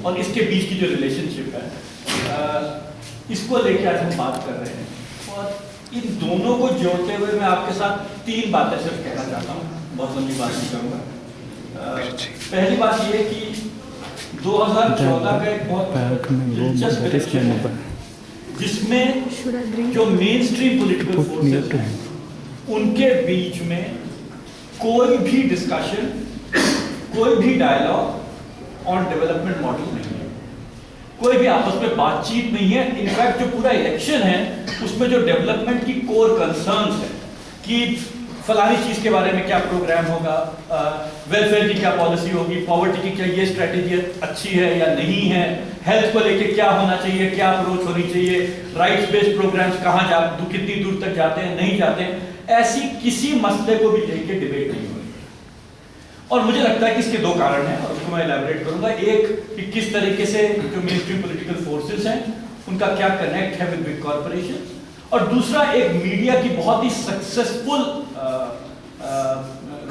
और इसके बीच की जो रिलेशनशिप है इसको लेके आज हम बात कर रहे हैं। और इन दोनों को जोड़ते हुए मैं आपके साथ 3 बातें सिर्फ कहना चाहता हूँ, बहुत लंबी बात नहीं करूँगा। पहली बात ये कि 2014 का एक बहुत दिलचस्प इलेक्शन है जिसमें जो मेन स्ट्रीम पॉलिटिकल फोर्सेस हैं उनके बीच में कोई भी डिस्कशन, कोई भी डायलॉग ऑन डेवलपमेंट मॉडल नहीं है, कोई भी आपस में बातचीत नहीं है। इनफैक्ट जो पूरा इलेक्शन है उसमें जो डेवलपमेंट की कोर कंसर्न्स है कि फलानी चीज के बारे में क्या प्रोग्राम होगा, वेलफेयर की क्या पॉलिसी होगी, पॉवर्टी की क्या ये स्ट्रेटेजी अच्छी है या नहीं है, हेल्थ को लेके क्या होना चाहिए, क्या अप्रोच होनी चाहिए, राइट्स बेस्ड प्रोग्राम्स कहाँ कितनी दूर तक जाते हैं, नहीं जाते हैं, ऐसी किसी मसले को भी लेके डिबेट नहीं हो रही। और मुझे लगता है कि इसके 2 कारण हैं और उसको मैं इलैबोरेट करूंगा। एक कि किस तरीके से जो मेन स्ट्रीम पॉलिटिकल फोर्सेस हैं उनका क्या कनेक्ट है विद बिग कॉर्पोरेशंस, और दूसरा एक मीडिया की बहुत ही सक्सेसफुल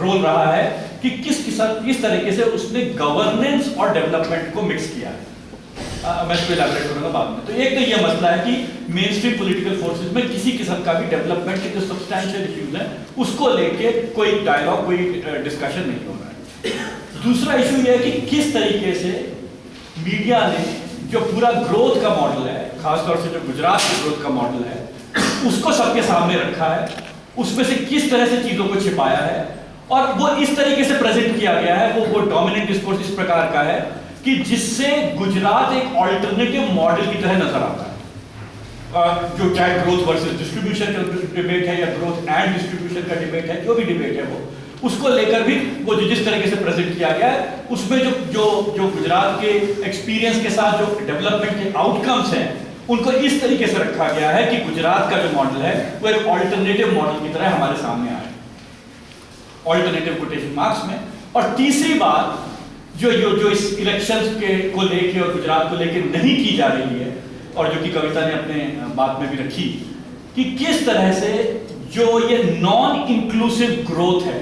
रोल रहा है कि किस तरीके से उसने गवर्नेंस और डेवलपमेंट को मिक्स किया है। मैं इसको इलैबोरेट करूंगा बाद में। तो एक तो ये मसला है कि मेन स्ट्रीम पॉलिटिकल फोर्सेस में किसी किस्म का भी डेवलपमेंट के जो सब्सटैंशियल इश्यूज हैं उसको लेके कोई डायलॉग, कोई डिस्कशन नहीं हो रहा है। दूसरा इशू ये है कि किस तरीके से मीडिया ने जो पूरा ग्रोथ का मॉडल है, खासतौर से जो गुजरात के ग्रोथ का मॉडल है, उसको सबके सामने रखा है, उसमें से किस तरह से चीजों को छिपाया है और वो इस तरीके से प्रेजेंट किया गया है। वो डोमिनेंट डिस्कोर्स इस प्रकार का है कि जिससे गुजरात एक ऑल्टरनेटिव मॉडल की तरह नजर आता है। जो चाहे ग्रोथ वर्सेस डिस्ट्रीब्यूशन का डिबेट है या ग्रोथ एंड डिस्ट्रीब्यूशन का डिबेट है, जो भी डिबेट है वो उसको लेकर भी वो जिस तरीके से प्रेजेंट किया गया है उसमें जो गुजरात के एक्सपीरियंस के साथ जो डेवलपमेंट के आउटकम्स हैं उनको इस तरीके से रखा गया है कि गुजरात का जो मॉडल है वो एक ऑल्टरनेटिव मॉडल की तरह हमारे सामने आए, ऑल्टरनेटिव कोटेशन मार्क्स में। और तीसरी बात जो इस इलेक्शंस को लेके और गुजरात को लेके नहीं की जा रही है और जो कि कविता ने अपने बात में भी रखी कि किस तरह से जो ये नॉन इंक्लूसिव ग्रोथ है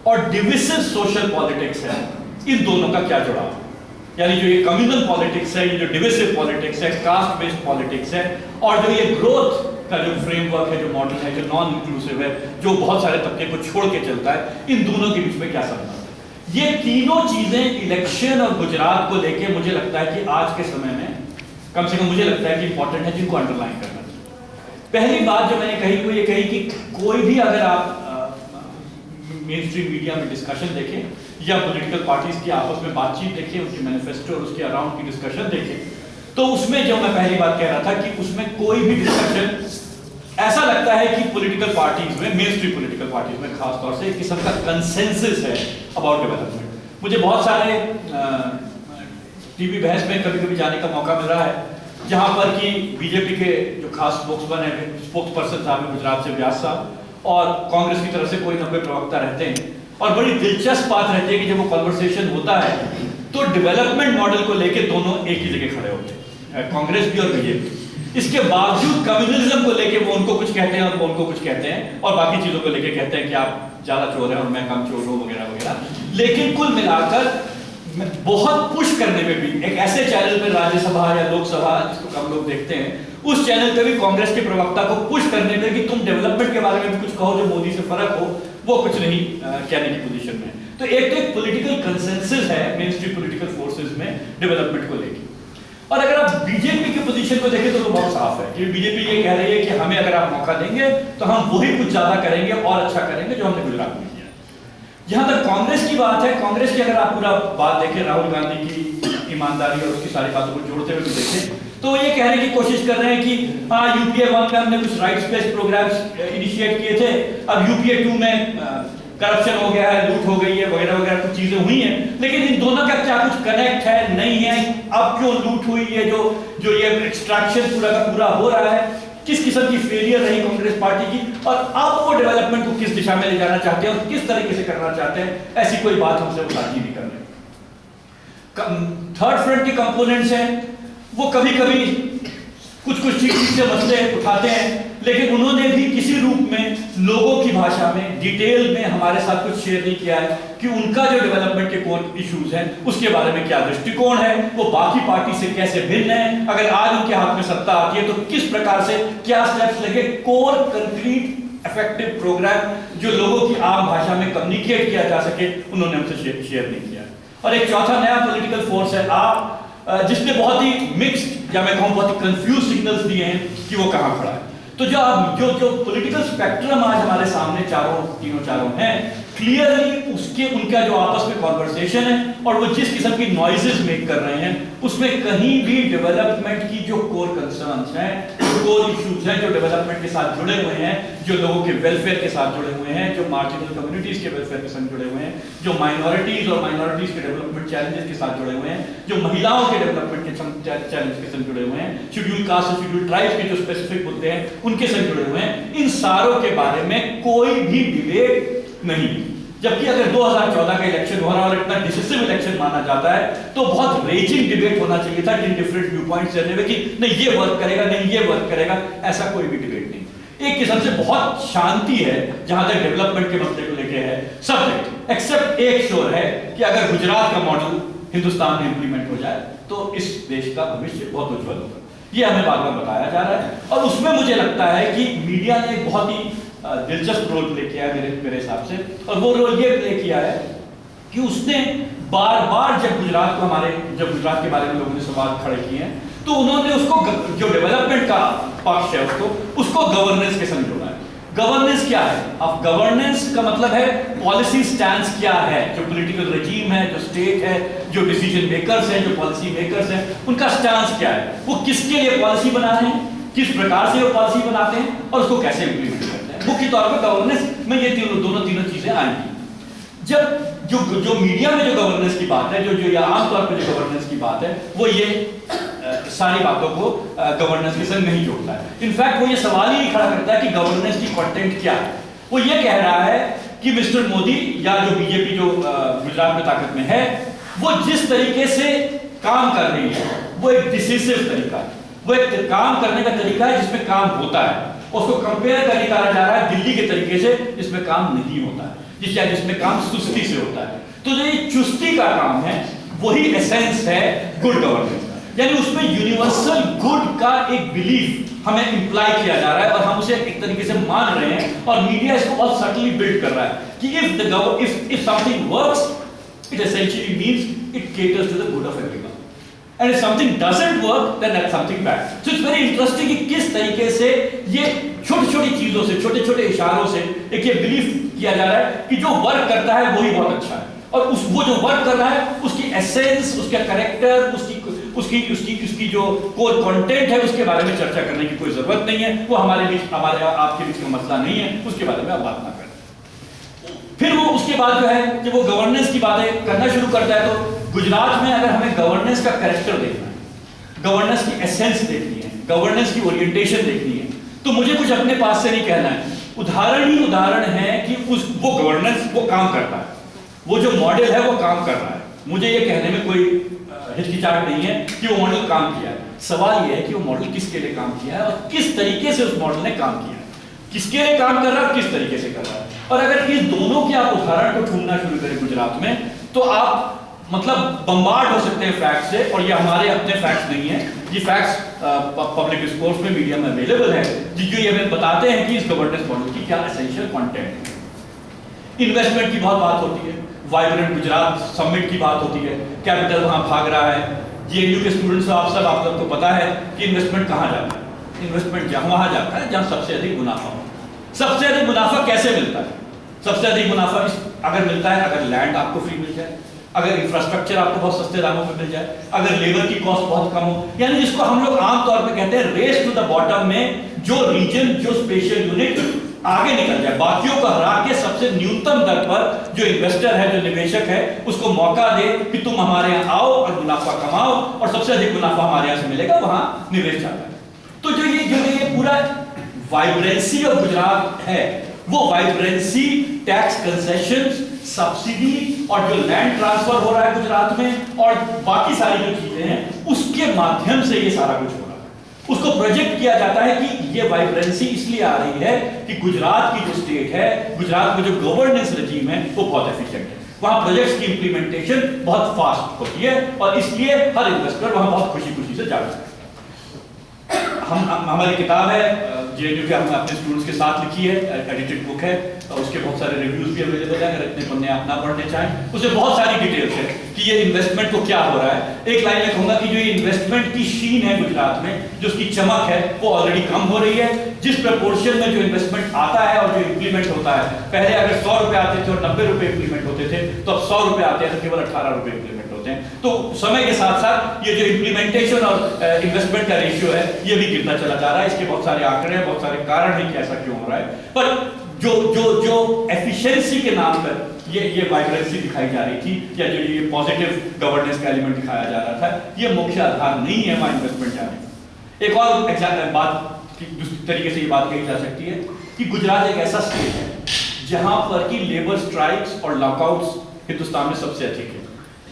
और डिविसिव सोशल पॉलिटिक्स है, इन दोनों का क्या जुड़ाव है। यानी जो ये कम्युनल पॉलिटिक्स है, ये जो डिविसिव पॉलिटिक्स है, कास्ट बेस्ड पॉलिटिक्स है, और जो ये ग्रोथ का जो फ्रेमवर्क है, जो मॉडल है, जो नॉन इंक्लूसिव है, जो बहुत सारे तबके को छोड़ के चलता है, इन दोनों के बीच में क्या संबंध है। ये तीनों चीजें इलेक्शन और गुजरात को लेके मुझे लगता है कि आज के समय में कम से कम मुझे लगता है कि इंपॉर्टेंट है, जिनको अंडरलाइन करना चाहिए। पहली बात जो मैंने कही वो ये कही कि कोई भी अगर आप मेन स्ट्रीम मीडिया में डिस्कशन देखें या पॉलिटिकल पार्टीज की आपस में बातचीत देखें, उनकी मैनिफेस्टो और उसके अराउंड की डिस्कशन देखें, तो उसमें जो मैं पहली बात कह रहा था कि उसमें कोई भी डिस्कशन ऐसा लगता है कि पॉलिटिकल पार्टीज में, मेन स्ट्रीम पॉलिटिकल पार्टीज में खासतौर से एक किस्म का कंसेंसस है अबाउट डेवलपमेंट। मुझे बहुत सारे टीवी बहस में कभी कभी जाने का मौका मिल रहा है जहां पर कि बीजेपी के जो खास स्पोक्स पर्सन साहब हैं गुजरात से व्यास साहब, और कांग्रेस की तरफ से कोई न कोई प्रवक्ता रहते हैं, और बड़ी दिलचस्प बात रहती है कि जब वो कन्वर्सेशन होता है तो डेवलपमेंट मॉडल को लेके दोनों एक ही जगह खड़े होते हैं, कांग्रेस भी और बीजेपी। इसके बावजूद कम्युनलिज्म को लेके वो उनको कुछ कहते हैं और वो उनको कुछ कहते हैं, और बाकी चीजों को लेके कहते हैं कि आप ज्यादा चोर हैं और मैं कम चोर हूं वगैरह वगैरह। लेकिन कुल मिलाकर बहुत पुश करने में भी एक ऐसे चैनल पर राज्यसभा या लोकसभा जिसको कम लोग देखते हैं, उस चैनल पे भी कांग्रेस के प्रवक्ता को पुश करने में कि तुम डेवलपमेंट के बारे में भी कुछ कहो जो मोदी से फर्क हो, वो कुछ नहीं कहने की पोजीशन में। तो एक पॉलिटिकल कंसेंसस है मेन स्ट्रीम पॉलिटिकल फोर्सेस में डेवलपमेंट को लेकर। और अगर आप बीजेपी की पोजीशन को देखें तो बहुत साफ है कि बीजेपी ये कह रही है कि हमें अगर आप मौका देंगे तो हम वही कुछ ज्यादा करेंगे और अच्छा करेंगे जो हमने गुजरात में किया। जहां तक कांग्रेस की बात है, कांग्रेस की अगर आप पूरा बात देखें, राहुल गांधी की ईमानदारी और उसकी सारी बातों को जोड़ते हुए देखें, तो ये कहने की कोशिश कर रहे हैं कि हाँ यूपीए 1 में हमने कुछ राइट्स बेस्ड प्रोग्राम्स इनिशिएट किए थे, अब यूपीए 2 में करप्शन हो गया है, लूट हो गई है वगैरह वगैरह कुछ चीजें हुई हैं, लेकिन इन दोनों का क्या कुछ कनेक्ट है, नहीं है, अब क्यों लूट हुई है, जो ये एक्सट्रैक्शन पूरा का पूरा हो रहा है, किस किस्म की फेलियर रही कांग्रेस पार्टी की, और अब वो डेवलपमेंट को किस दिशा में ले जाना चाहते हैं और किस तरीके से करना चाहते हैं, ऐसी कोई बात हमसे वो साझी नहीं कर रहे। थर्ड फ्रंट के कंपोनेंट्स हैं, वो कभी कभी कुछ ठीक से मसले उठाते हैं, लेकिन उन्होंने भी किसी रूप में लोगों की भाषा में डिटेल में हमारे साथ कुछ शेयर नहीं किया है कि उनका जो डेवलपमेंट के कोर इश्यूज हैं उसके बारे में क्या दृष्टिकोण है, वो बाकी पार्टी से कैसे भिन्न है, अगर आज उनके हाथ में सत्ता आती है तो किस प्रकार से क्या स्टेप्स लगे, कोर कंक्रीट इफेक्टिव प्रोग्राम जो लोगों की आम भाषा में कम्युनिकेट किया जा सके, उन्होंने हमसे शेयर नहीं किया। और एक चौथा नया पॉलिटिकल फोर्स है आप, जिसने बहुत ही मिक्स्ड या मैं कहूँ बहुत ही कंफ्यूज सिग्नल्स दिए हैं कि वो कहाँ खड़ा है। तो जो पॉलिटिकल स्पेक्ट्रम आज हमारे सामने तीनों चारों हैं, क्लियरली उसके उनका जो आपस में कॉन्वर्सेशन है और वो जिस किस्म की नॉइजेस मेक कर रहे हैं उसमें कहीं भी डेवलपमेंट की जो कोर कंसर्न्स हैं, कोर इश्यूज हैं जो डेवलपमेंट के साथ जुड़े हुए हैं, जो लोगों के वेलफेयर के साथ जुड़े हुए हैं, जो मार्जिनल कम्युनिटीज के वेलफेयर के साथ जुड़े हुए हैं, जो माइनॉरिटीज और माइनॉरिटीज के डेवलपमेंट चैलेंजेस के साथ जुड़े हुए हैं, जो महिलाओं के डेवलपमेंट के चैलेंज के साथ जुड़े हुए हैं, शेड्यूल कास्ट और शेड्यूल ट्राइब्स के जो स्पेसिफिक मुद्दे हैं उनके साथ जुड़े हुए हैं, इन सारों के बारे में कोई भी डिबेट नहीं। जबकि अगर 2014 का इलेक्शन हो रहा है और इतना डिसिसिव इलेक्शन माना जाता है तो बहुत रेजिंग डिबेट होना चाहिए था इन डिफरेंट व्यू पॉइंट्स रहने में कि नहीं ये वर्क करेगा, नहीं ये वर्क करेगा, ऐसा कोई भी डिबेट नहीं। एक किस्म से बहुत शांति है जहां तक डेवलपमेंट के मसले को लेके है सब्जेक्ट, एक्सेप्ट एक श्योर है कि अगर गुजरात का मॉडल हिंदुस्तान में इंप्लीमेंट हो जाए तो इस देश का भविष्य बहुत उज्जवल होगा, ये हमें बार बार बताया जा रहा है। और उसमें मुझे लगता है कि मीडिया ने एक बहुत ही दिलचस्प रोल प्ले किया है मेरे हिसाब से, और वो रोल ये प्ले किया है कि उसने बार बार जब गुजरात के बारे में लोगों ने सवाल खड़े किए हैं तो उन्होंने उसको जो डेवलपमेंट का पक्ष है उसको गवर्नेंस के संग जोड़ा है। गवर्नेंस क्या है? अब गवर्नेंस का मतलब है पॉलिसी स्टैंड क्या है, जो पॉलिटिकल रेजीम है, जो स्टेट है, जो डिसीजन मेकर्स हैं, जो पॉलिसी मेकर्स हैं, उनका स्टैंड क्या है, वो किसके लिए पॉलिसी बना रहे हैं, किस प्रकार से वो पॉलिसी बनाते हैं और उसको कैसे इंप्लीमेंट करते हैं। मुख्य तौर पर गवर्नेंस में ये तीनों चीजें आएंगी। जब जो मीडिया में जो गवर्नेंस की बात है, जो या आमतौर पर जो गवर्नेंस की बात है, वो ये सारी बातों को गवर्नेंस के संग नहीं जोड़ता है। इनफैक्ट वो ये सवाल ही नहीं खड़ा करता है कि गवर्नेंस की कंटेंट क्या है। वो ये कह रहा है कि मिस्टर मोदी या जो बीजेपी जो गुजरात में ताकत में है, वो जिस तरीके से काम कर रही है वो एक डिसिसिव तरीका है, वो एक काम करने का तरीका है जिसमें काम होता है। उसको कंपेयर करके कहा जा रहा है दिल्ली के तरीके से जिसमें काम नहीं होता है, जिसमें काम सुस्ती से होता है। तो जो ये चुस्ती का काम है वही एसेंस है गुड गवर्नेंस का, यानी उसमें यूनिवर्सल गुड का एक बिलीफ हमें इंप्लाई किया जा रहा है और हम उसे एक तरीके से मान रहे हैं, और मीडिया इसको बहुत सटली बिल्ड कर रहा है कि if something works it essentially means it caters to the good of everyone, and if something doesn't work then that's something bad. So it's very interesting कि किस तरीके से ये छोटी-छोटी चीजों से, छोटे-छोटे इशारों से एक ये बिलीफ किया जा रहा है कि जो वर्क करता है वही बहुत अच्छा है, और वो जो वर्क कर रहा है उसकी एसेंस, उसका कैरेक्टर, उसकी जो कोर कंटेंट है उसके बारे में चर्चा करने की कोई जरूरत नहीं है। वो हमारे आपके बीच का मसला नहीं है, उसके बारे में आप बात ना करें। फिर वो उसके बाद जो है जब वो गवर्नेंस की बातें करना शुरू करता है तो गुजरात में अगर हमें गवर्नेंस का कैरेक्टर देखना है, गवर्नेंस की एसेंस देखनी है, गवर्नेंस की ओरिएंटेशन देखनी है, तो मुझे कुछ अपने पास से नहीं कहना है। उदाहरण है कि वो गवर्नेंस वो काम करता है, वो जो मॉडल है वो काम कर रहा है। मुझे ये कहने में कोई हिचकिचाहट नहीं है कि वो मॉडल काम किया है। सवाल ये है कि वो मॉडल किसके लिए काम किया है और किस तरीके से उस मॉडल ने काम किया है, किसके लिए काम कर रहा है और किस तरीके से कर रहा है। और अगर इस दोनों के आप उदाहरण को ढूंढना शुरू करें गुजरात में तो आप मतलब बम्बार्ड हो सकते हैं फैक्ट से, और ये हमारे अपने फैक्ट्स नहीं है, ये फैक्ट्स पब्लिक डिस्कोर्स में, मीडिया में अवेलेबल है, जो ये हमें बताते हैं कि इस गवर्नेंस मॉडल की क्या एसेंशियल कंटेंट है। इन्वेस्टमेंट की बहुत बात होती है, वाइब्रेंट गुजरात समिट की बात होती है, कैपिटल वहां भाग रहा है। जेएनयू के स्टूडेंट्स आप सबको पता है कि इन्वेस्टमेंट कहां जाता है। इन्वेस्टमेंट वहां जाता है जहां सबसे अधिक मुनाफा हो। सबसे अधिक मुनाफा कैसे मिलता है? सबसे अधिक मुनाफा अगर मिलता है अगर लैंड आपको फ्री मिल जाए, अगर इंफ्रास्ट्रक्चर आपको बहुत सस्ते दामों में मिल जाए, अगर लेबर की कॉस्ट बहुत कम हो, यानी जिसको हम लोग आमतौर पे कहते हैं रेस टू द बॉटम में, जो रीजन, जो स्पेशल यूनिट आगे निकल जाए, बाकियों को हरा के सबसे न्यूनतम दर पर जो इन्वेस्टर है, जो निवेशक है, उसको मौका दे कि तुम हमारे यहाँ आओ और मुनाफा कमाओ और सबसे अधिक मुनाफा हमारे यहाँ से मिलेगा, वहां निवेश जाता है। तो जो ये पूरा वाइब्रेंसी ऑफ गुजरात है, वो वाइब्रेंसी टैक्स कंसेशंस, सब्सिडी और जो लैंड ट्रांसफर हो रहा है गुजरात में और बाकी सारी जो चीजें हैं उसके माध्यम से ये सारा कुछ हो रहा है। उसको प्रोजेक्ट किया जाता है कि ये वाइब्रेंसी इसलिए आ रही है कि गुजरात की जो स्टेट है, गुजरात में जो गवर्नेंस रजीम है वो बहुत एफिशिएंट है, वहां प्रोजेक्ट्स की इंप्लीमेंटेशन बहुत फास्ट होती है और इसलिए हर इन्वेस्टर वहां बहुत खुशी खुशी से जा सकता है। हमारी किताब है जेएनयू के, हमने अपने स्टूडेंट्स के साथ लिखी है, एडिटेड बुक है, उसके बहुत सारे रिव्यूज भी अवेलेबल है, अगर इतने पन्ने आप ना पढ़ने चाहें। उसमें बहुत सारी डिटेल्स है कि ये इन्वेस्टमेंट को क्या हो रहा है। एक लाइन में कहूंगा कि जो ये इन्वेस्टमेंट की शीन है गुजरात में, जो उसकी चमक है वो ऑलरेडी कम हो रही है। जिस प्रपोर्शन में जो इन्वेस्टमेंट आता है और जो इंप्लीमेंट होता है, पहले अगर 100 रुपए आते थे और 90 रुपए इंप्लीमेंट होते थे, तो अब 100 रुपए आते हैं तो केवल 18 रुपए इंप्लीमेंट होते हैं। तो समय के साथ साथ ये जो इंप्लीमेंटेशन और इन्वेस्टमेंट का रेशियो है ये भी गिरता चला जा रहा है। इसके बहुत सारे आंकड़े हैं, बहुत सारे कारण हैं कि ऐसा क्यों हो रहा है, पर जो एफिशिएंसी के नाम पर ये वाइब्रेंसी दिखाई जा रही थी, या जो ये पॉजिटिव गवर्नेंस का एलिमेंट दिखाया जा रहा था, ये मुख्य आधार नहीं है वहां इन्वेस्टमेंट जाने का। एक और एग्जाम्पल बात दूसरी तरीके से ये बात कही जा सकती है कि गुजरात एक ऐसा स्टेट है जहां पर कि लेबर स्ट्राइक्स और लॉकआउट्स हिंदुस्तान में सबसे अधिक है।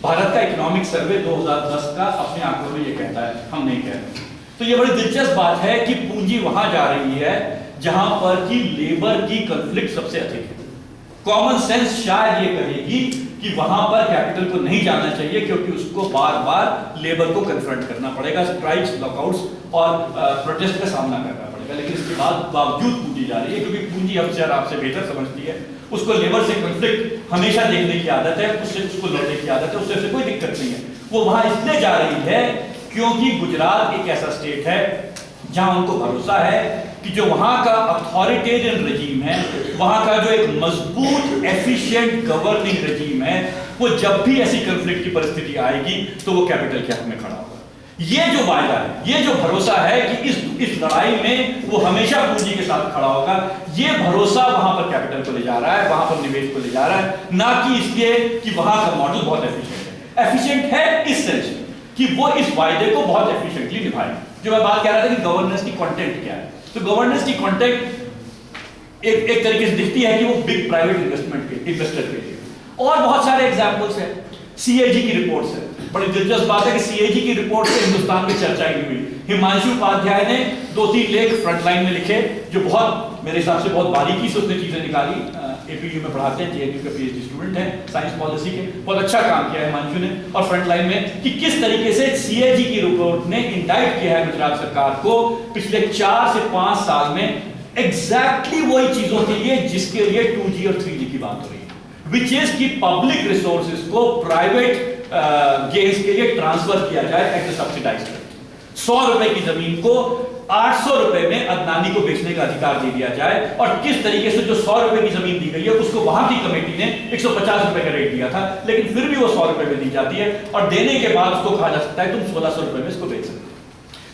भारत का इकोनॉमिक सर्वे 2010 का अपने आंकड़ों में ये कहता है, हम नहीं कह रहे। तो ये बड़ी दिलचस्प बात है कि पूंजी वहां जा रही है जहां पर कि लेबर की कॉन्फ्लिक्ट सबसे अधिक है। कॉमन सेंस शायद ये कहेगी कि वहां पर कैपिटल को नहीं जाना चाहिए क्योंकि उसको बार बार लेबर को कन्फ्रंट करना पड़ेगा, स्ट्राइक्स, लॉकआउट्स और प्रोटेस्ट का सामना करना पड़ेगा। लेकिन इसके बावजूद पूंजी जा रही है क्योंकि पूंजी अफसर आपसे बेहतर समझती है, उसको लेबर से कॉन्फ्लिक्ट हमेशा देखने की आदत है, उसको लड़ने की आदत है, उससे कोई दिक्कत नहीं है। वो वहां इसलिए जा रही है क्योंकि गुजरात एक ऐसा स्टेट है जहां उनको भरोसा है कि जो वहां का अथॉरिटेरियन रजीम है, वहां का जो एक मजबूत एफिशिएंट गवर्निंग रजीम है, वो जब भी ऐसी कॉन्फ्लिक्ट की परिस्थिति आएगी तो वो कैपिटल के हक में खड़ा होगा। ये जो वायदा है, ये जो भरोसा है कि इस लड़ाई में वो हमेशा पूंजी के साथ खड़ा होगा, ये भरोसा वहां पर कैपिटल को ले जा रहा है, वहां पर निवेश को ले जा रहा है, ना कि इसलिए कि वहां का मॉडल बहुत एफिशिएंट है। एफिशिएंट है इस सेंस में कि वो इस वायदे को बहुत एफिशिएंटली निभाए। जो मैं बात कह रहा था कि गवर्नेंस की कंटेंट क्या है, तो गवर्नेंस की कंटेंट एक तरीके से दिखती है कि वो बिग प्राइवेट इन्वेस्टमेंट के इन्वेस्टर के लिए। और बहुत सारे एग्जांपल्स हैं, सीएजी की रिपोर्ट से बड़ी दिलचस्प बात है कि सीएजी की रिपोर्ट से हिंदुस्तान में चर्चा ही हुई। हिमांशु उपाध्याय ने 2-3 लेख फ्रंटलाइन में लिखे जो बहुत मेरे हिसाब से बहुत बारीकी से उसने चीजें निकाली। एपीयू में पढ़ाते हैं, जेएनयू के पीएचडी स्टूडेंट हैं साइंस पॉलिसी के, बहुत अच्छा काम किया है हिमांशु ने। और फ्रंटलाइन में कि किस तरीके से सीएजी की रिपोर्ट ने इंडाइट किया है गुजरात सरकार को पिछले 4 से 5 साल में एग्जैक्टली वही चीजों के लिए जिसके लिए 2G और 3G की बात हो रही है, विच इज कि पब्लिक रिसोर्सेज को प्राइवेट गेन्स के लिए ट्रांसफर किया जाए एट द सब्सिडाइज्ड रेट। 100 रुपए की जमीन को 800 रुपए में अदनानी को बेचने का अधिकार दे दिया जाए, और किस तरीके से जो 100 रुपए की जमीन दी गई है उसको वहां की कमेटी ने 150 रुपए का रेट दिया था, लेकिन फिर भी वो 100 रुपए में दी जाती है और देने के बाद उसको कहा जा सकता है तुम 1600 रुपए में इसको बेच सकते हो।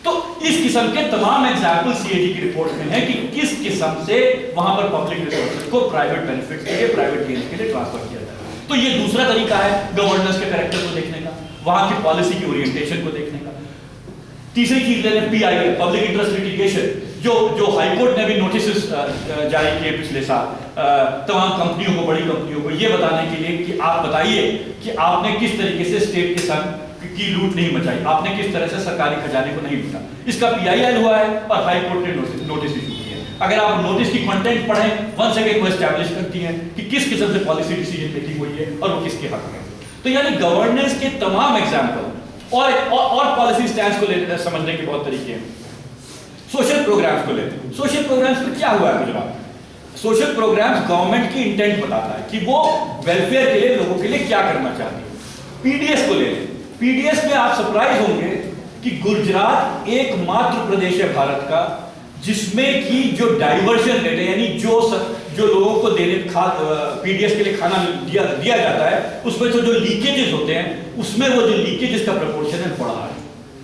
तो इस किस्म के तमाम एग्जाम्पल सीएजी की रिपोर्ट में है कि किस किस्म से वहां पर पब्लिक रिसोर्सेज को प्राइवेट बेनिफिट के लिए, प्राइवेट गेन्स के लिए ट्रांसफर किया जाए। तो ये दूसरा तरीका है गवर्नेंस के कैरेक्टर को देखने का, वहां की पॉलिसी की ओरिएंटेशन को देखने का। तीसरी चीज ले लें पीआईएल, पब्लिक इंटरेस्ट लिटिगेशन, जो हाईकोर्ट ने भी नोटिस जारी किए पिछले साल तमाम कंपनियों को, बड़ी कंपनियों को, ये बताने के लिए कि आप बताइए कि आपने किस तरीके से स्टेट के संग की लूट नहीं मचाई, आपने किस तरह से सरकारी खजाने को नहीं लूटा। इसका पीआईएल हुआ है और हाईकोर्ट ने नोटिस इशू किया है। अगर आप नोटिस की कंटेंट पढ़ें, वंस अगेन वो एस्टैब्लिश करती है कि किस किस्म से पॉलिसी डिसीजन मेकिंग हुई है और वो किसके हक में। तो यानी गवर्नेंस के तमाम एग्जाम्पल और पॉलिसी स्टैंड्स को समझने के बहुत तरीके हैं। सोशल प्रोग्राम्स को लेते हैं। सोशल प्रोग्राम्स में क्या हुआ है गुजरात में? सोशल प्रोग्राम्स गवर्नमेंट की इंटेंट बताता है कि वो वेलफेयर के लिए, लोगों के लिए क्या करना चाहती है। पीडीएस को ले लें। पीडीएस में आप सरप्राइज होंगे कि गुजरात एकमात्र प्रदेश है भारत का जिसमें कि जो डाइवर्शन रेट है, यानी जो लोगों को देने पीडीएस के लिए खाना दिया जाता है, उसमें से जो लीकेजेस होते हैं, उसमें वो जो लीकेजेस का प्रपोर्शन है बढ़ा है।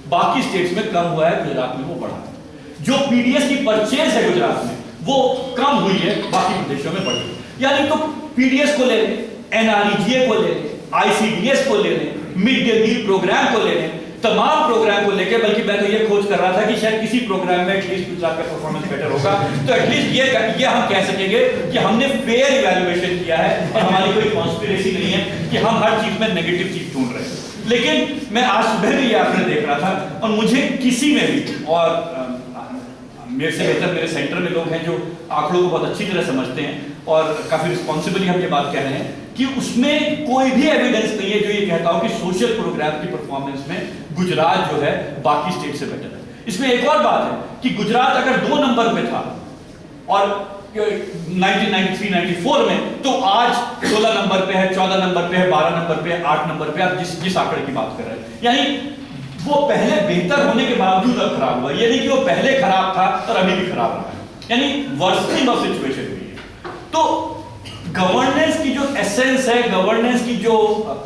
बाकी स्टेट्स में कम हुआ है, गुजरात में वो बढ़ा है। जो पीडीएस की परचेज है गुजरात में वो कम हुई है, बाकी प्रदेशों में बढ़ी। यानी तो पीडीएस को ले लें, एनआरईजीए को ले लें, आईसीडीएस को ले लें, मिड डे मील प्रोग्राम को ले लें, तमाम प्रोग्राम को लेकर, बल्कि मैं तो ये खोज कर रहा था कि शायद किसी प्रोग्राम में एटलीस्ट गुजरात का परफॉर्मेंस बेटर होगा, तो एटलीस्ट ये हम कह सकेंगे कि हमने फेयर इवैल्यूएशन किया है और हमारी कोई कॉन्स्पिरेसी नहीं है कि हम हर चीज में नेगेटिव चीज ढूंढ रहे हैं। लेकिन मैं आज सुबह भी ये आपने देख रहा था और मुझे किसी में भी, और मेरे से बेहतर मेरे सेंटर में लोग हैं जो आंकड़ों को बहुत अच्छी तरह समझते हैं और काफी रिस्पॉन्सिबली हम ये बात कह रहे हैं कि उसमें कोई भी एविडेंस नहीं है जो ये कहता हो कि सोशल प्रोग्राम की परफॉर्मेंस में गुजरात जो है बाकी स्टेट से बेटर है। इसमें एक और बात है कि गुजरात अगर 2 नंबर पे था और 1993-94 में, तो आज 16 नंबर पे है, 14 नंबर पे है, 12 नंबर पे है, 8 नंबर पे, आप जिस आंकड़े की बात कर रहे हैं, यानी वो पहले बेहतर होने के बावजूद अब खराब हुआ, ये नहीं कि वो पहले खराब था और अभी भी खराब रहा है, यानी वर्सनिंग ऑफ सिचुएशन हुई है। तो गवर्नेंस की जो एसेंस है, गवर्नेंस की जो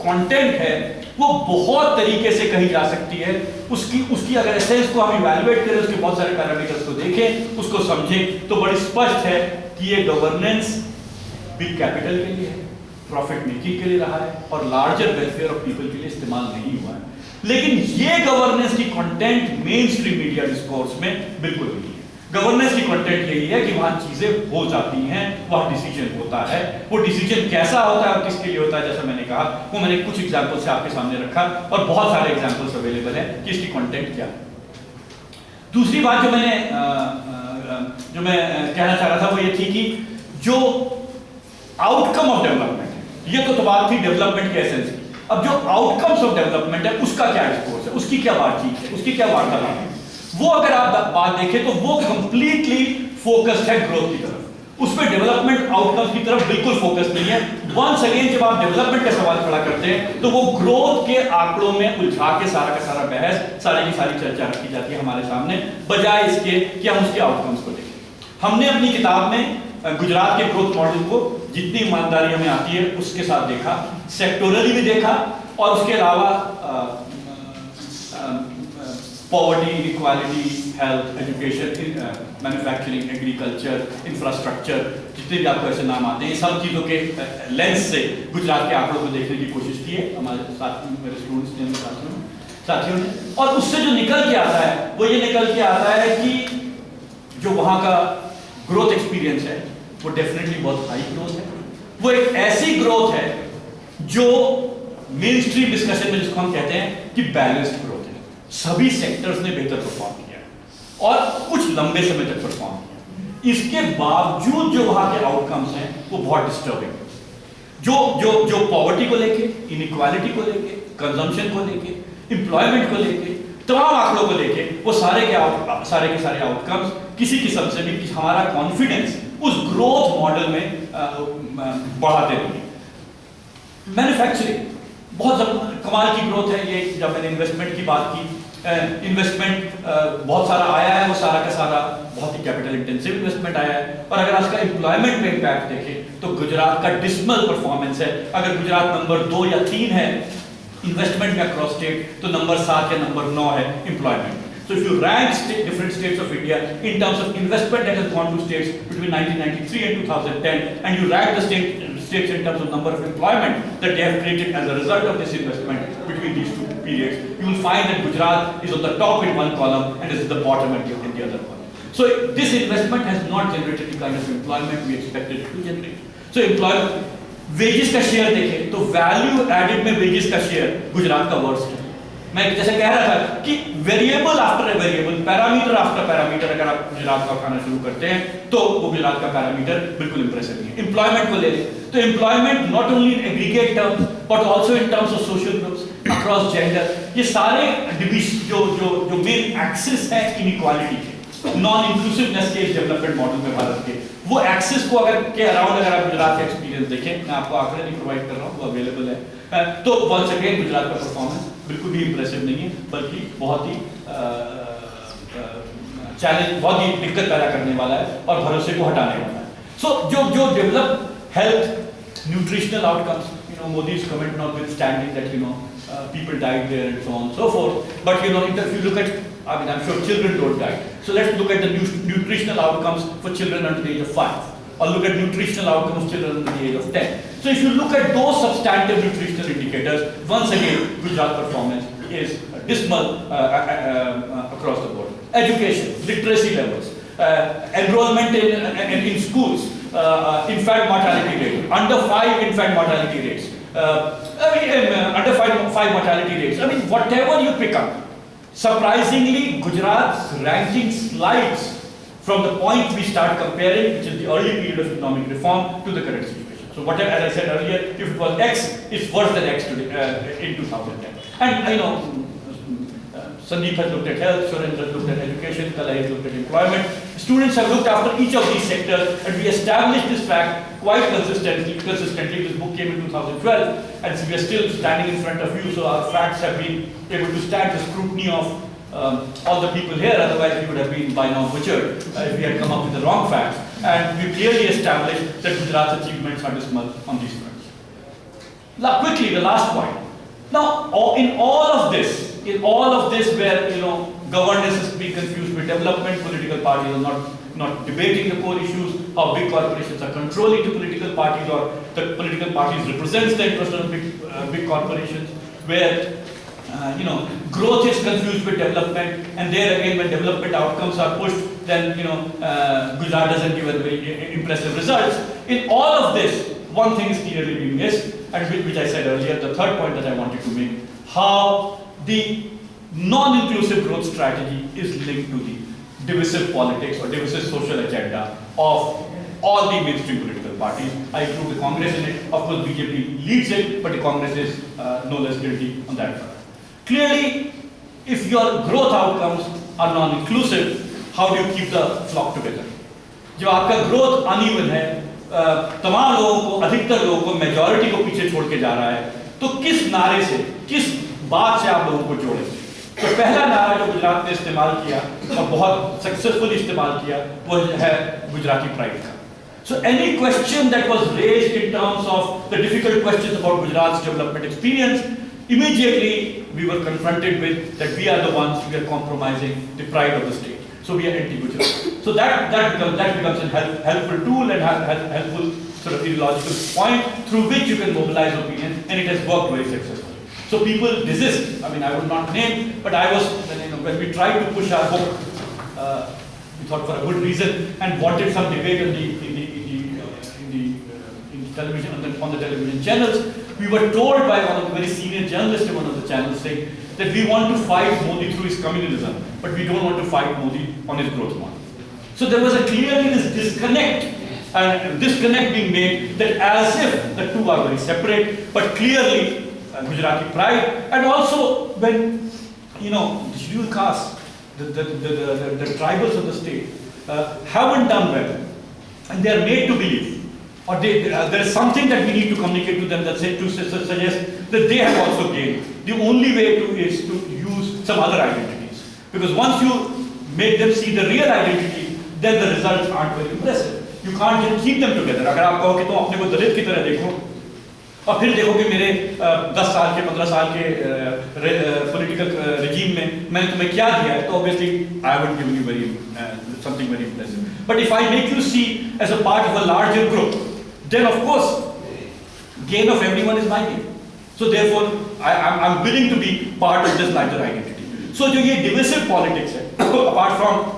कंटेंट है, वो बहुत तरीके से कही जा सकती है। उसकी अगर एसेंस को हम इवैल्यूएट करें, उसके बहुत सारे पैरामीटर्स को देखें, उसको समझें, तो बड़ी स्पष्ट है कि ये गवर्नेंस बिग कैपिटल के लिए है, प्रॉफिट मेकिंग के लिए रहा है और लार्जर वेलफेयर ऑफ पीपल के लिए इस्तेमाल नहीं हुआ है। लेकिन ये गवर्नेंस की content main stream media discourse में बिल्कुल नहीं है। गवर्नेंस की कंटेंट यही है कि वहां चीजें हो जाती हैं, वहां डिसीजन होता है। वो डिसीजन कैसा होता है और किसके लिए होता है, जैसा मैंने कहा, वो मैंने कुछ एग्जांपल से आपके सामने रखा और बहुत सारे एग्जांपल्स अवेलेबल हैं कि इसकी कंटेंट क्या है। दूसरी बात जो मैं कहना चाह रहा था वो ये थी कि जो आउटकम ऑफ डेवलपमेंट है, ये तो बात थी डेवलपमेंट के एसेंस की। अब जो आउटकम्स ऑफ डेवलपमेंट है उसका क्या डिस्कोर्स है, उसकी क्या बातचीत है, उसकी क्या वार्तालाप है, वो अगर आप बात देखें तो वो कंप्लीटली फोकस्ड है ग्रोथ की तरफ। उसमें डेवलपमेंट आउटकम्स की तरफ बिल्कुल फोकस नहीं है। वंस अगेन जब आप डेवलपमेंट का सवाल खड़ा करते हैं तो वो ग्रोथ के आंकड़ों में उलझा के सारा का सारा बहस, सारी की सारी चर्चा रखी जाती है हमारे सामने, बजाय इसके कि हम उसके आउटकम्स को देखें। हमने अपनी किताब में गुजरात के ग्रोथ मॉडल को जितनी ईमानदारी हमें आती है उसके साथ देखा, सेक्टोरली भी देखा और उसके अलावा poverty, inequality, health, education, manufacturing, agriculture, infrastructure, जितने भी आपको ऐसे नाम आते हैं, सब चीज़ों के लेंस से गुजरात के आंकड़ों को देखने की कोशिश की है हमारे साथ मेरे स्टूडेंट्स ने, साथियों ने। और उससे जो निकल के आता है वो ये निकल के आता है कि जो वहाँ का ग्रोथ एक्सपीरियंस है वो डेफिनेटली बहुत हाई ग्रोथ है। वो एक ऐसी ग्रोथ है जो मेन स्ट्रीम डिस्कशन में जिसको हम कहते हैं कि बैलेंस्ड ग्रोथ है। सभी सेक्टर्स ने बेहतर परफॉर्म किया और कुछ लंबे समय तक परफॉर्म किया। इसके बावजूद जो वहां के आउटकम्स हैं वो बहुत डिस्टर्बिंग है। जो पॉवर्टी को लेके, इनइक्वालिटी को लेके, कंजम्पशन को लेके, एम्प्लॉयमेंट को लेके, तमाम आंकड़ों को लेके, वो सारे के सारे आउटकम्स किसी किस्म से भी हमारा कॉन्फिडेंस उस ग्रोथ मॉडल में बढ़ाते नहीं। मैन्युफैक्चरिंग बहुत कमाल की ग्रोथ है। ये जब मैंने इन्वेस्टमेंट की बात की, इन्वेस्टमेंट बहुत सारा आया है, वो सारा का सारा बहुत ही कैपिटल इंटेंसिव इन्वेस्टमेंट आया है। और अगर उसका एम्प्लॉयमेंट पे इम्पैक्ट देखें तो गुजरात का डिस्मल परफॉर्मेंस है। अगर गुजरात नंबर 2 या 3 है इन्वेस्टमेंट में अक्रॉस स्टेट, तो नंबर 7 या नंबर 9 है employment. So if you rank different states of India in terms of investment that has gone to states between 1993 and 2010, and you rank the states in terms of number of employment that they have created as a result of this investment between these two periods, you will find that Gujarat is on the top in one column and is at the bottom in the other column. So this investment has not generated the kind of employment we expected it to generate. So employment, wages का share देखें तो value added में wages का share Gujarat का worst है। मैं जैसे कह रहा था कि variable after variable, parameter after parameter अगर आप गुजरात का खाना शुरू करते हैं तो वो गुजरात का पैरामीटर बिल्कुल इंप्रेसिव नहीं है। एम्प्लॉयमेंट को ले लें तो employment not only in aggregate terms but also in terms of social groups across gender, ये सारे जो मेन एक्सिस है इनइक्वालिटी के, नॉन इंक्लूसिवनेस के डेवलपमेंट मॉडल में भारत के, वो एक्सिस को के अराउंड अगर आप गुजरात का एक्सपीरियंस देखें, मैं आपको आंकड़े नहीं प्रोवाइड कर रहा हूँ, वो अवेलेबल है, तो वंस अगेन गुजरात का परफॉर्मेंस बिल्कुल भी इंप्रेसिव नहीं है, बल्कि बहुत ही चैलेंज, बहुत ही दिक्कत पैदा करने वाला है और भरोसे को हटाने वाला है। सो जो develop health, nutritional outcomes, Modi's comment notwithstanding that people died there and so on and so forth, but if you look at, I'm sure children don't die. So let's look at the nutritional outcomes for children under the age of 5, or look at nutritional outcomes of children under the age of 10. So if you look at those substantive nutritional indicators, once again Gujarat performance is dismal across the board. Education, literacy levels, enrollment in schools, infant mortality rate, under 5 infant mortality rates, under 5 mortality rates. I mean, whatever you pick up, surprisingly, Gujarat's ranking slides from the point we start comparing, which is the early period of economic reform, to the current situation. So whatever, as I said earlier, if it was X, it's worse than X today, in 2010. And Sandeep has looked at health, Surendra has looked at education, Kalai has looked at employment. Students have looked after each of these sectors, and we established this fact quite consistently. This book came in 2012, and so we are still standing in front of you, so our facts have been able to stand the scrutiny of all the people here, otherwise we would have been by now butchered if we had come up with the wrong facts. And we clearly established that Gujarat's achievements are dismal on these fronts. Now, quickly, the last point. Now, in all of this where governance is being confused with development, political parties are not debating the core issues, how big corporations are controlling the political parties, or the political parties represents the interest of big corporations, where growth is confused with development, and there again, when development outcomes are pushed, then Gujarat doesn't give very impressive results. In all of this, one thing is clearly being missed, and which I said earlier, the third point that I wanted to make, how the non-inclusive growth strategy is linked to the divisive politics or divisive social agenda of all the mainstream political parties. I include the Congress in it. Of course, BJP leads it, but the Congress is no less guilty on that front. Clearly, if your growth outcomes are non-inclusive, how do you keep the flock together? जब आपका growth uneven है, तमाम लोगों को, अधिकतर लोगों को, majority को पीछे छोड़ के जा रहा है, तो किस नारे से, किस बात से आप लोगों को जोड़ेंगे? तो पहला नारा जो गुजरात ने इस्तेमाल किया और बहुत सक्सेसफुली इस्तेमाल किया, वो है गुजराती प्राइड का. So any question that was raised in terms of the difficult questions about Gujarat's development experience, immediately we were confronted with that we are the ones who are compromising the pride of the state. So we are anti-Gujarat. So that becomes a helpful tool and helpful sort of ideological point through which you can mobilize opinion, and it has worked very successfully. So people desist. I mean, I would not name, but I was when we tried to push our book, we thought for a good reason and wanted some debate in the television on the television channels. We were told by one of the very senior journalists in one of the channels saying that we want to fight Modi through his communalism, but we don't want to fight Modi on his growth model. So there was clearly this disconnect, and disconnect being made that as if the two are very separate, but clearly Gujarati pride, and also when the scheduled castes, the tribals of the state haven't done well, and they are made to believe, or there is something that we need to communicate to them that suggest that they have also gained. The only way is to use some other identities, because once you make them see the real identity, then the results aren't very impressive. You can't just keep them together. अगर आप कहो कि तुम अपने को दलित की तरह देखो, और फिर देखो कि मेरे 10 साल के 15 साल के political regime में मैंने तुम्हें क्या दिया है, तो obviously I haven't given you something very impressive. But if I make you see as a part of a larger group, then of course gain of everyone is my gain. So therefore I'm willing to be part of this larger identity. So जो ये divisive politics है, apart from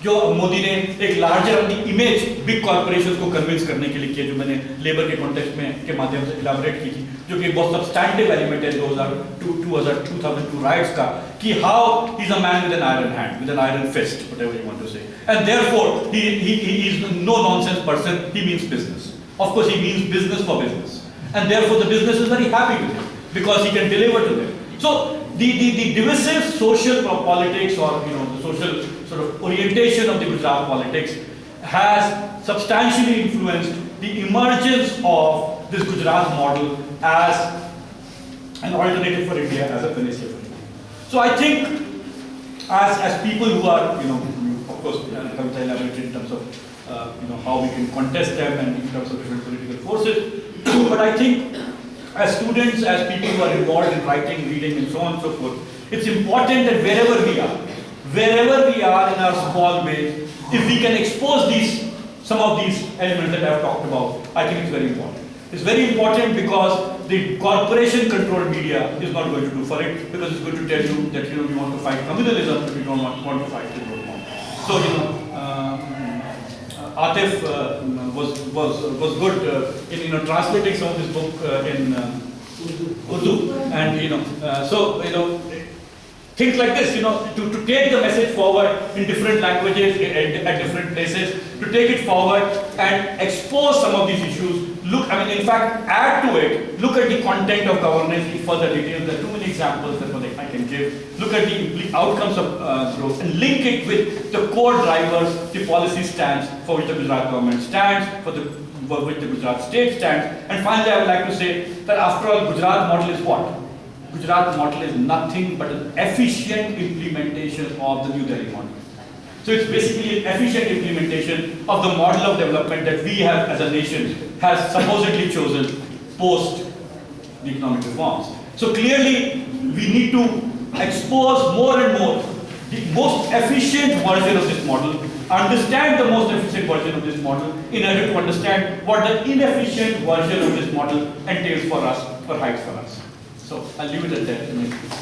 जो मोदी ने एक larger अपनी image big corporations को convince करने के लिए किया, जो मैंने लेबर के कॉन्टेक्स्ट में के माध्यम से इलाबोरेट की थी, जो कि बहुत सब्सटैंटिव एलिमेंट है 2002 राइट्स का, कि how he is a man with an iron hand, with an iron fist, whatever you want to say, and therefore he is no nonsense person, he means business. Of course he means business for business, and therefore the business is very happy with him because he can deliver to them. So the divisive social politics, or the social sort of orientation of the Gujarat politics has substantially influenced the emergence of this Gujarat model as an alternative for India, as a panacea for India. So I think as people who are, of course, Kavita elaborated in terms of how we can contest them and in terms of different political forces, but I think as students, as people who are involved in writing, reading, and so on and so forth, it's important that wherever we are in our small way, if we can expose some of these elements that I have talked about, I think it's very important. It's very important because the corporation-controlled media is not going to do for it, because it's going to tell you that we want to fight communalism, but we don't want to fight the growth model. So Atif was good in translating some of this book in Urdu, and Things like this, to take the message forward in different languages, at different places, to take it forward and expose some of these issues. In fact, add to it, look at the content of governance in further detail. There are too many examples that I can give. Look at the outcomes of growth and link it with the core drivers, the policy stance for which the Gujarat government stands, for which the Gujarat state stands. And finally, I would like to say that after all, Gujarat model is what? Gujarat model is nothing but an efficient implementation of the New Delhi model. So it's basically an efficient implementation of the model of development that we have as a nation has supposedly chosen post the economic reforms. So clearly, we need to expose more and more the most efficient version of this model, understand the most efficient version of this model in order to understand what the inefficient version of this model entails for us, for heights for us. So I'll leave it at that.